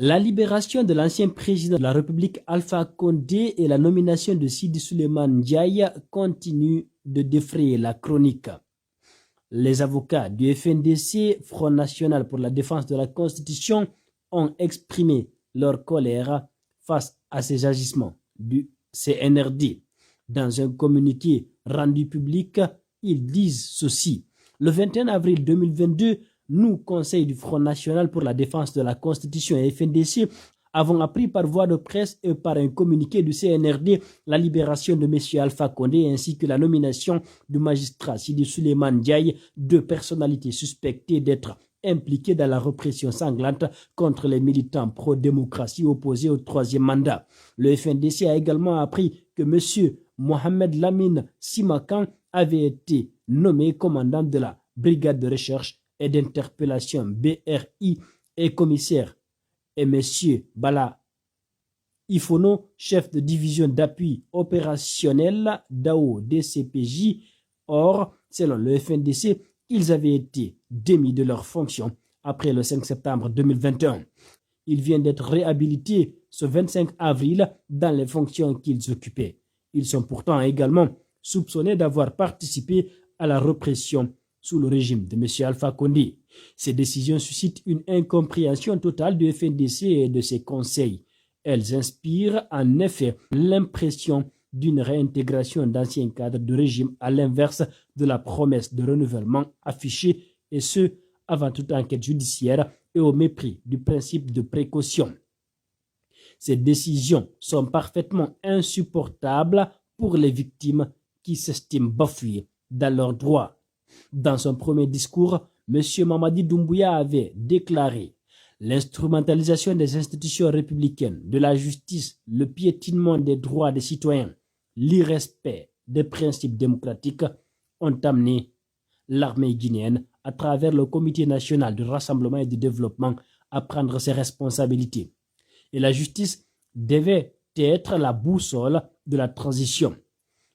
La libération de l'ancien président de la République Alpha Condé et la nomination de Sidi Souleymane Ndiaye continuent de défrayer la chronique. Les avocats du FNDC, Front National pour la défense de la Constitution, ont exprimé leur colère face à ces agissements du CNRD. Dans un communiqué rendu public, ils disent ceci. Le 21 avril 2022, nous, Conseil du Front National pour la défense de la Constitution et FNDC, avons appris par voie de presse et par un communiqué du CNRD la libération de M. Alpha Condé ainsi que la nomination du magistrat Sidi Souleymane Ndiaye, deux personnalités suspectées d'être impliquées dans la répression sanglante contre les militants pro-démocratie opposés au troisième mandat. Le FNDC a également appris que M. Mohamed Lamine Simakan avait été nommé commandant de la brigade de recherche et d'interpellation BRI et commissaire, et M. Bala Ifono, chef de division d'appui opérationnel d'AO DCPJ. Or, selon le FNDC, ils avaient été démis de leurs fonctions après le 5 septembre 2021. Ils viennent d'être réhabilités ce 25 avril dans les fonctions qu'ils occupaient. Ils sont pourtant également soupçonnés d'avoir participé à la répression sous le régime de M. Alpha Condé. Ces décisions suscitent une incompréhension totale du FNDC et de ses conseils. Elles inspirent en effet l'impression d'une réintégration d'anciens cadres de régime à l'inverse de la promesse de renouvellement affichée, et ce, avant toute enquête judiciaire et au mépris du principe de précaution. Ces décisions sont parfaitement insupportables pour les victimes qui s'estiment bafouées dans leurs droits. Dans son premier discours, M. Mamadi Doumbouya avait déclaré « L'instrumentalisation des institutions républicaines, de la justice, le piétinement des droits des citoyens, l'irrespect des principes démocratiques ont amené l'armée guinéenne, à travers le Comité national de rassemblement et de développement, à prendre ses responsabilités. Et la justice devait être la boussole de la transition. »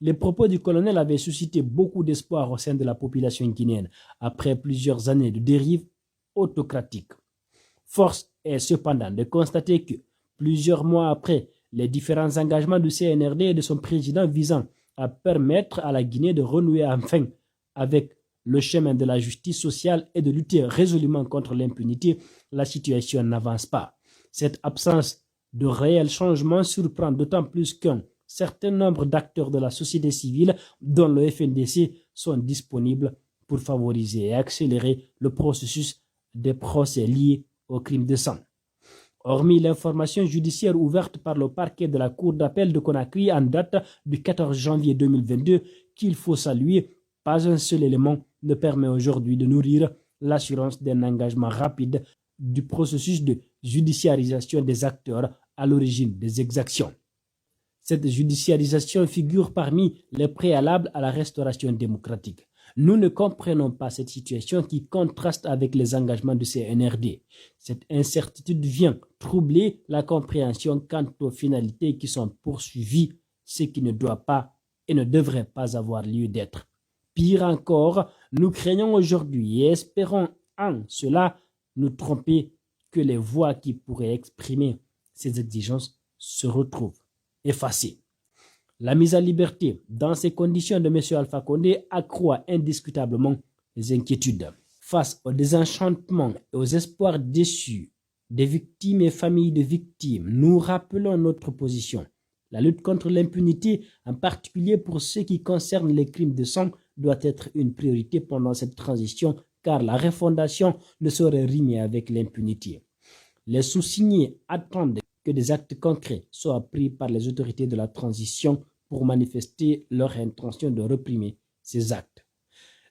Les propos du colonel avaient suscité beaucoup d'espoir au sein de la population guinéenne après plusieurs années de dérive autocratique. Force est cependant de constater que, plusieurs mois après les différents engagements du CNRD et de son président visant à permettre à la Guinée de renouer enfin avec le chemin de la justice sociale et de lutter résolument contre l'impunité, la situation n'avance pas. Cette absence de réel changement surprend d'autant plus qu'un certain nombre d'acteurs de la société civile, dont le FNDC, sont disponibles pour favoriser et accélérer le processus des procès liés aux crimes de sang. Hormis l'information judiciaire ouverte par le parquet de la Cour d'appel de Conakry en date du 14 janvier 2022, qu'il faut saluer, pas un seul élément ne permet aujourd'hui de nourrir l'assurance d'un engagement rapide du processus de judiciarisation des acteurs à l'origine des exactions. Cette judiciarisation figure parmi les préalables à la restauration démocratique. Nous ne comprenons pas cette situation qui contraste avec les engagements du CNRD. Cette incertitude vient troubler la compréhension quant aux finalités qui sont poursuivies, ce qui ne doit pas et ne devrait pas avoir lieu d'être. Pire encore, nous craignons aujourd'hui et espérons en cela nous tromper que les voix qui pourraient exprimer ces exigences se retrouvent effacées. La mise en liberté dans ces conditions de M. Alpha Condé accroît indiscutablement les inquiétudes. Face au désenchantement et aux espoirs déçus des victimes et familles de victimes, nous rappelons notre position. La lutte contre l'impunité, en particulier pour ce qui concerne les crimes de sang, doit être une priorité pendant cette transition, car la refondation ne saurait rimer avec l'impunité. Les sous-signés attendent que des actes concrets soient pris par les autorités de la transition pour manifester leur intention de réprimer ces actes.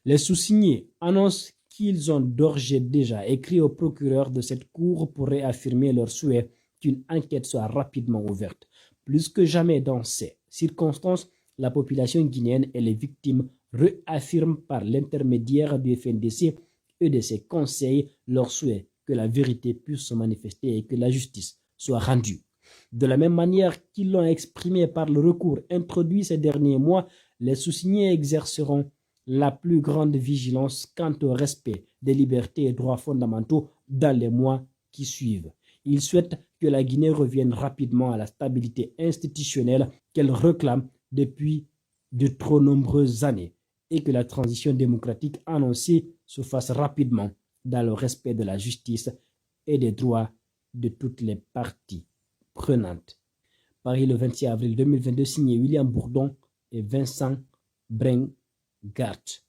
Les sous-signés annoncent qu'ils ont d'ores et déjà écrit au procureur de cette cour pour réaffirmer leur souhait qu'une enquête soit rapidement ouverte. Plus que jamais dans ces circonstances, la population guinéenne et les victimes réaffirment par l'intermédiaire du FNDC et de ses conseils leur souhait que la vérité puisse se manifester et que la justice soit rendue. De la même manière qu'ils l'ont exprimé par le recours introduit ces derniers mois, les sous-signés exerceront la plus grande vigilance quant au respect des libertés et droits fondamentaux dans les mois qui suivent. Il souhaite que la Guinée revienne rapidement à la stabilité institutionnelle qu'elle réclame depuis de trop nombreuses années et que la transition démocratique annoncée se fasse rapidement dans le respect de la justice et des droits de toutes les parties prenantes. Paris, le 26 avril 2022, signé William Bourdon et Vincent Brengart.